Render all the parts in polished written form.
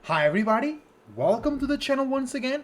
Hi everybody, welcome to the channel once again.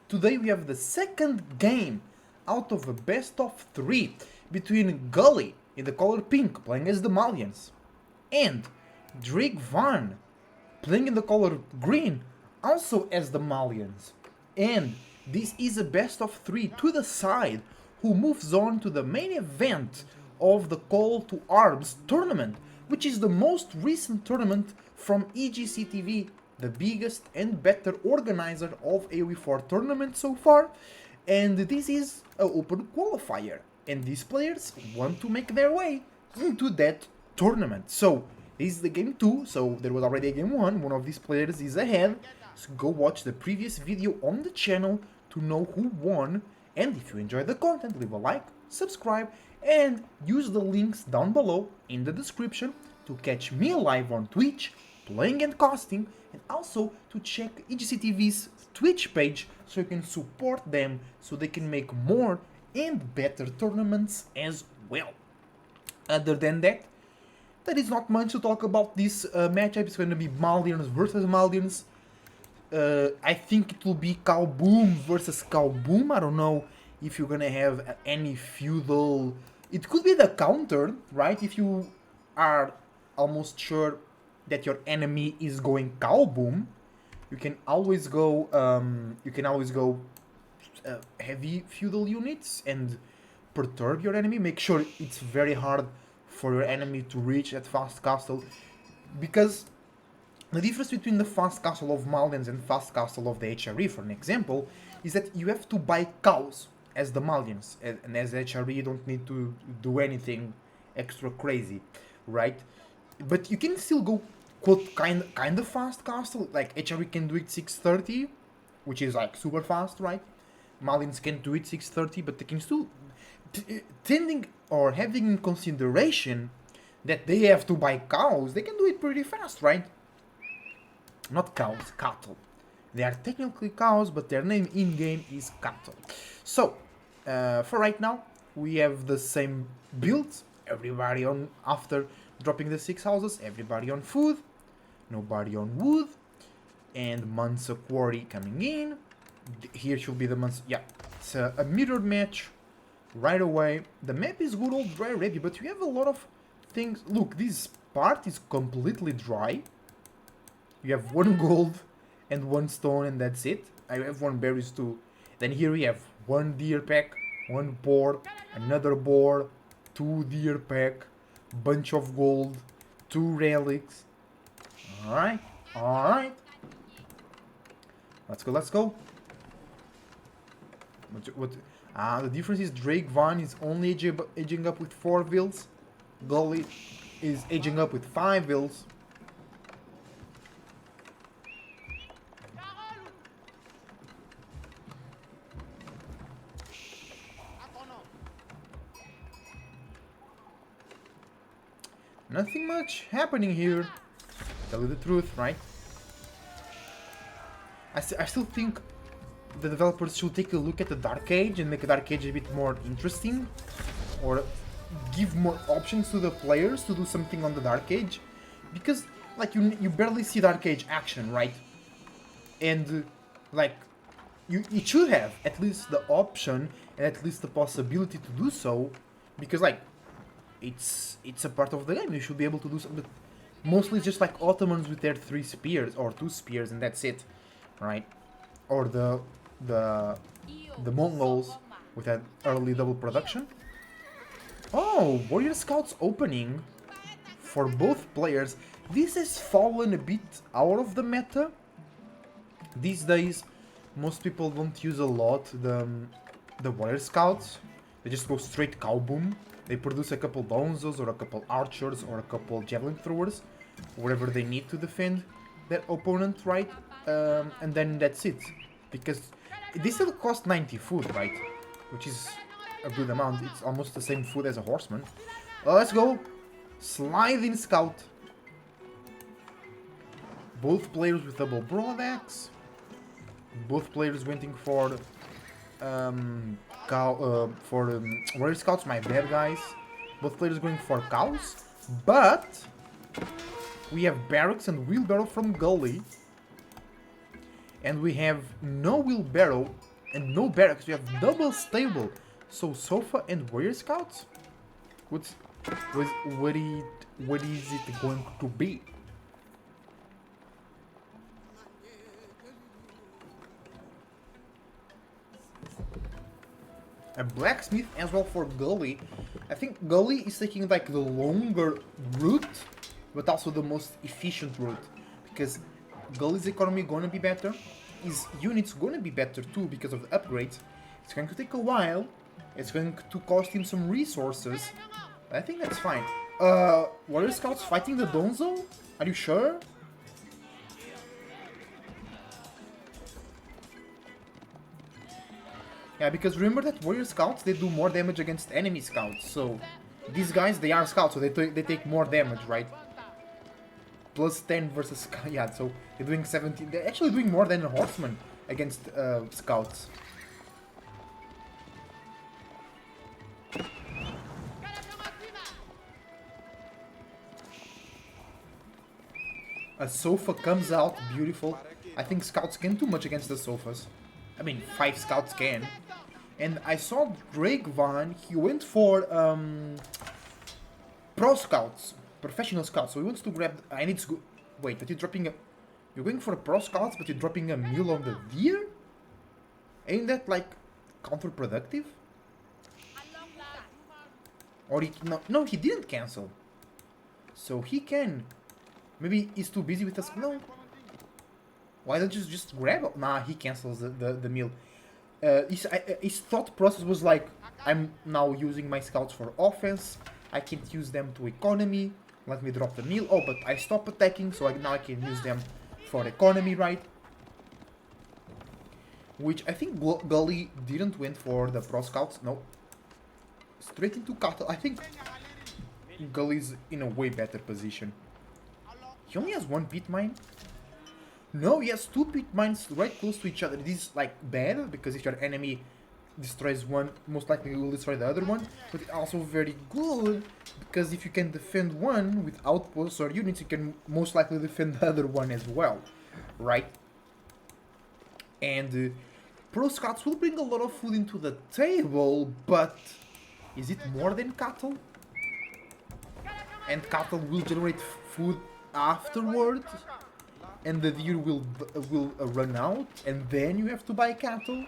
Today we have the second game out of a best of 3 between Gully in the color pink playing as the Malians and Dragevann playing in the color green also as the Malians. And this is a best of 3 to the side who moves on to the main event of the Call to Arms tournament, which is the most recent tournament from EGCTV, the biggest and better organizer of AoE4 tournaments so far, and this is an open qualifier, and these players want to make their way into that tournament. So this is the game 2, so there was already a game 1, one of these players is ahead, so go watch the previous video on the channel to know who won, and if you enjoy the content, leave a like, subscribe, and use the links down below in the description to catch me live on Twitch, playing and casting, and also to check EGCTV's Twitch page so you can support them so they can make more and better tournaments as well. Other than that, there is not much to talk about this matchup. It's going to be Malians versus Malians. I think it will be Kaoboom versus Kaoboom. I don't know if you're going to have any feudal... It could be the counter, right? If you are almost sure that your enemy is going Kaoboom, you can always go heavy feudal units and perturb your enemy. Make sure it's very hard for your enemy to reach that fast castle, because the difference between the fast castle of Malians and fast castle of the HRE, for an example, is that you have to buy cows as the Malians, and as HRE you don't need to do anything extra crazy, right? But you can still go quote kind of fast castle, like HRE can do it 630, which is like super fast, right? Malians can do it 630, but they can still tending or having in consideration that they have to buy cows, they can do it pretty fast, right? Not cows, cattle. They are technically cows, but their name in-game is cattle. So, for right now, we have the same builds. Everybody on, after dropping the 6 houses, everybody on food, nobody on wood, and Mansa Quarry coming in. Here should be the Mansa... Yeah, it's a mirrored match right away. The map is good old dry ready, but we have a lot of things. Look, this part is completely dry. You have 1 gold and 1 stone, and that's it. I have 1 berries too. Then here we have 1 deer pack, 1 boar, another boar, 2 deer pack, bunch of gold, 2 relics. Alright, alright. Let's go, let's go. The difference is Dragevann is only aging up with 4 vills. Gully is aging up with 5 vills. Nothing much happening here. Tell you the truth, right? I still think the developers should take a look at the Dark Age and make the Dark Age a bit more interesting, or give more options to the players to do something on the Dark Age, because like you barely see Dark Age action, right? And like it should have at least the option and at least the possibility to do so, because like it's a part of the game. You should be able to do something. Mostly it's just like Ottomans with their 3 spears or 2 spears and that's it, right? Or the Mongols with that early double production. Oh, Warrior Scouts opening for both players. This has fallen a bit out of the meta. These days, most people don't use a lot the Warrior Scouts. They just go straight Kaoboom. They produce a couple Bonzos or a couple Archers or a couple Javelin Throwers, whatever they need to defend their opponent, right? And then that's it. Because this still costs 90 food, right? Which is a good amount. It's almost the same food as a horseman. Let's go. Sliding Scout. Both players with double broadaxe. Both players waiting for Warrior Scouts, my bad guys. Both players going for cows, but we have barracks and wheelbarrow from Gully. And we have no wheelbarrow and no barracks. We have double stable. So sofa and warrior scouts? What is it going to be? A blacksmith as well for Gully. I think Gully is taking like the longer route, but also the most efficient route, because Gully's economy gonna be better, his units gonna be better too because of the upgrades. It's going to take a while, it's going to cost him some resources. I think that's fine. Warrior Scouts fighting the Donzo? Are you sure? Yeah, because remember that warrior scouts, they do more damage against enemy scouts, so these guys, they are scouts, so they take more damage, right? Plus 10 versus, yeah, so they're doing 17, they're actually doing more than a horseman against scouts. A sofa comes out beautiful. I think scouts can do much against the sofas. I mean, 5 scouts can. And I saw Dragevann, he went for pro scouts, professional scouts. So he wants to grab. I need to go. Wait, but you're dropping a. You're going for a pro scouts, but you're dropping a meal on the deer? Ain't that like counterproductive? Or he no, he didn't cancel. So he can. Maybe he's too busy with us. No. Why don't you just grab it? Nah, he cancels the meal. His thought process was like, I'm now using my scouts for offense. I can't use them to economy. Let me drop the meal. Oh, but I stop attacking, so now I can use them for economy, right? Which I think Gully didn't went for the pro scouts. No. Straight into cattle. I think Gully's in a way better position. He only has 1 pit mine. No, he has 2 pit mines right close to each other. This is like bad, because if your enemy destroys one, most likely you will destroy the other one. But it's also very good, because if you can defend one with outposts or units, you can most likely defend the other one as well, right? And pro scouts will bring a lot of food into the table, but is it more than cattle? And cattle will generate food afterwards? And the deer will run out, and then you have to buy cattle,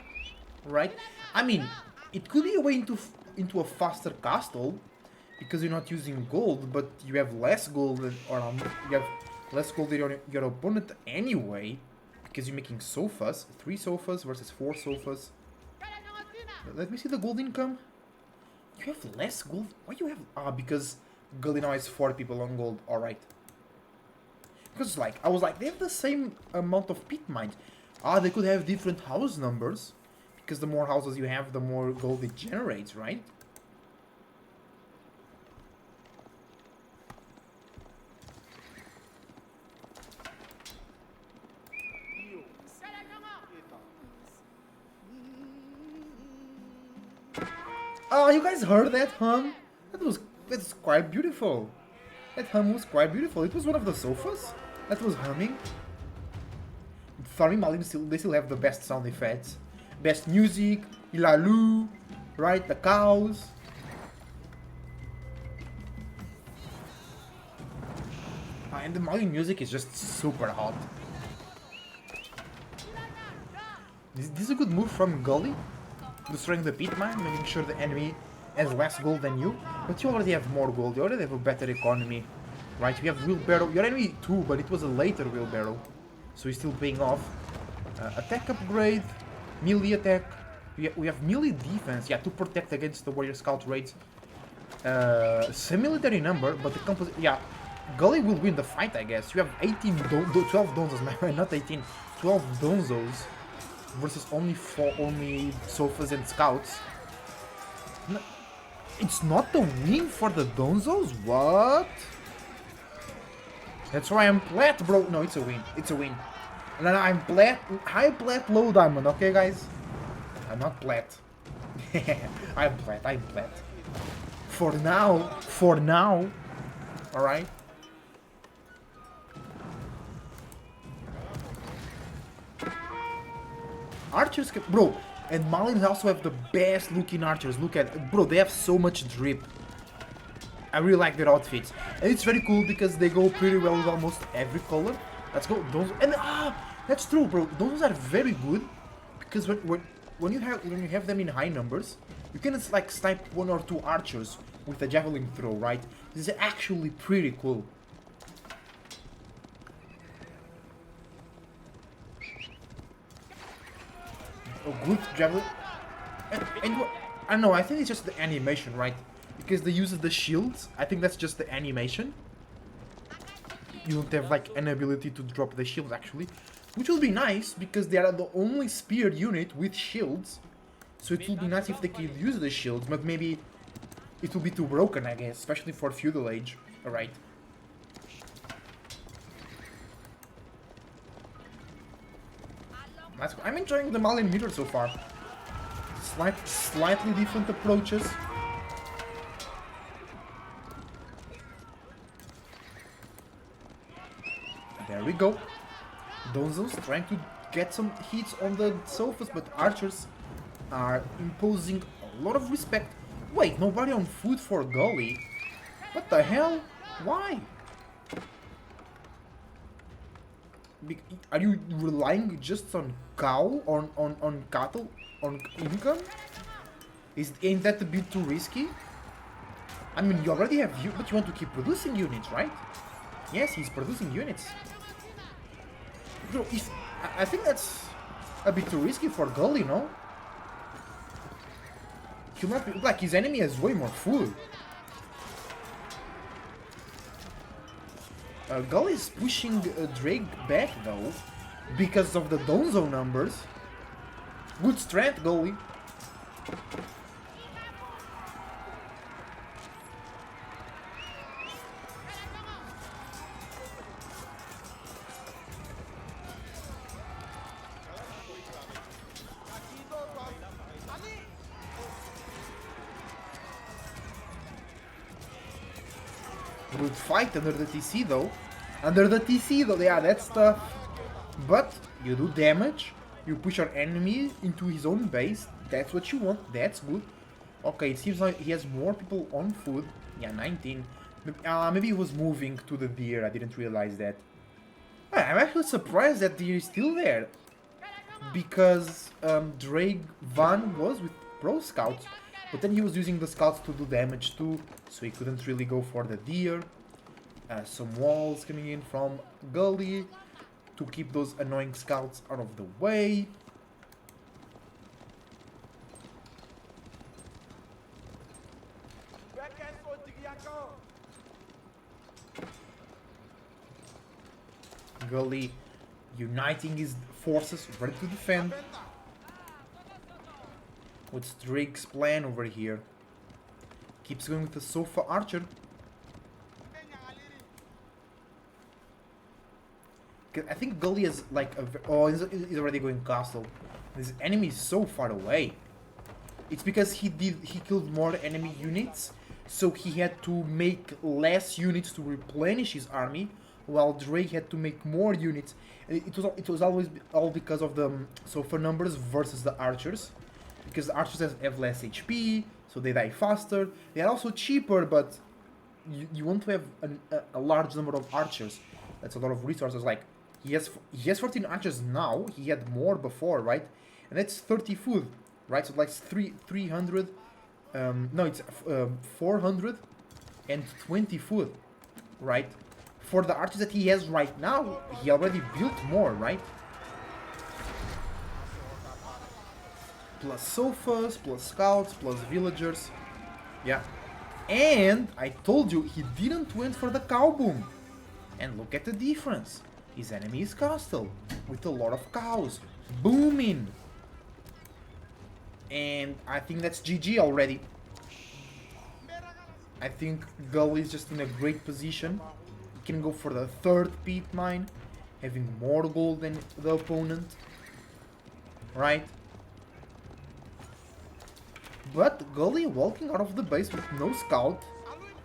right? I mean, it could be a way into a faster castle, because you're not using gold, but you have less gold than, you have less gold than your opponent anyway, because you're making sofas, 3 sofas versus 4 sofas. Let me see the gold income. You have less gold. Why you have? Because Gully now has 4 people on gold. All right. Because like, I was like, they have the same amount of pit mines. They could have different house numbers. Because the more houses you have, the more gold it generates, right? Oh, you guys heard that hum? That's quite beautiful. That hum was quite beautiful. It was one of the sofas that was humming. Farming Malim they still have the best sound effects. Best music, Ilalu, right? The cows. And the Mali music is just super hot. This is a good move from Gully. Destroying the pit mine, making sure the enemy has less gold than you. But you already have more gold, you already have a better economy. Right, we have wheelbarrow. Your enemy too, but it was a later wheelbarrow. So he's still paying off. Attack upgrade, melee attack. We have melee defense, yeah, to protect against the warrior scout raids. Same military number, but the composite, yeah. Gully will win the fight, I guess. You have 12 donzos, not 18, 12 donzos versus only sofas and scouts. No, it's not the win for the donzos? What? That's why I'm plat, bro. No, it's a win. It's a win. And then I'm plat, high plat, low diamond, okay, guys? I'm not plat. I'm plat. For now. Alright? Archers can... Bro, and Malians also have the best looking archers. Look at... Bro, they have so much drip. I really like their outfits. And it's very cool because they go pretty well with almost every color. Let's go. Those... And that's true, bro. Those are very good. Because when you have them in high numbers, you can like snipe 1 or 2 archers with a javelin throw, right? This is actually pretty cool. Oh, good javelin. And what, I don't know, I think it's just the animation, right? Because they use the shields. I think that's just the animation. You don't have like an ability to drop the shields actually. Which will be nice because they are the only spear unit with shields. So it will be nice if they could use the shields, but maybe it will be too broken, I guess, especially for feudal age. Alright. I'm enjoying the Malian meter so far. Slightly different approaches. There we go. Donzo's trying to get some hits on the sofas, but archers are imposing a lot of respect. Wait, nobody on foot for Gully? What the hell? Why? Are you relying just on on cattle, on income? Ain't that a bit too risky? I mean, you already have but you want to keep producing units, right? Yes, he's producing units. Bro, I think that's a bit too risky for Gully, no? He might be, like, his enemy has way more food. Gully is pushing Drake back though, because of the Donzo numbers. Good strength, Gully. Good fight under the TC though. Under the TC though, yeah, that's tough. But you do damage, you push your enemy into his own base, that's what you want, that's good. Okay, it seems like he has more people on food. Yeah, 19. Maybe he was moving to the deer, I didn't realize that. I'm actually surprised that deer is still there. Because Dragevann was with pro scouts. But then he was using the scouts to do damage too, so he couldn't really go for the deer. Some walls coming in from Gully to keep those annoying scouts out of the way. Gully uniting his forces, ready to defend. What's Drake's plan over here? Keeps going with the Sofa Archer. I think Gully is like a... Oh, he's already going castle. His enemy is so far away. It's because he killed more enemy units, so he had to make less units to replenish his army, while Drake had to make more units. It was always all because of the Sofa numbers versus the archers. Because the archers have less HP, so they die faster. They are also cheaper, but you want to have a large number of archers. That's a lot of resources. Like, he has 14 archers now, he had more before, right? And that's 30 food, right? So like 300, no, it's 420 food, right? For the archers that he has right now, he already built more, right? Plus sofas, plus scouts, plus villagers. Yeah. And I told you he didn't went for the cow boom. And look at the difference. His enemy is castle with a lot of cows booming. And I think that's GG already. I think Gully is just in a great position. He can go for the third peat mine, having more gold than the opponent. Right? But Gully walking out of the base with no scout.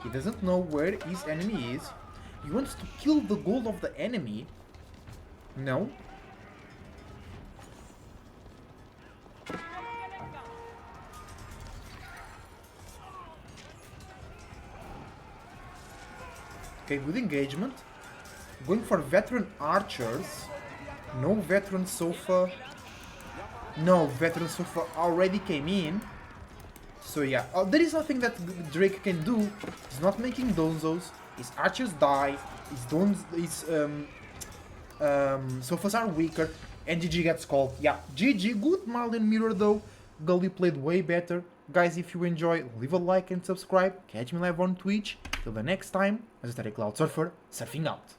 He doesn't know where his enemy is. He wants to kill the gold of the enemy. No. Okay, good engagement. Going for veteran archers. No veteran Sofa. No, veteran Sofa already came in. So yeah, there is nothing that Drake can do. He's not making donzos. His archers die. His Sofas are weaker. And GG gets called. Yeah, GG. Good Malian mirror though. Gully played way better. Guys, if you enjoy, leave a like and subscribe. Catch me live on Twitch. Till the next time, as a Cloud Surfer, surfing out.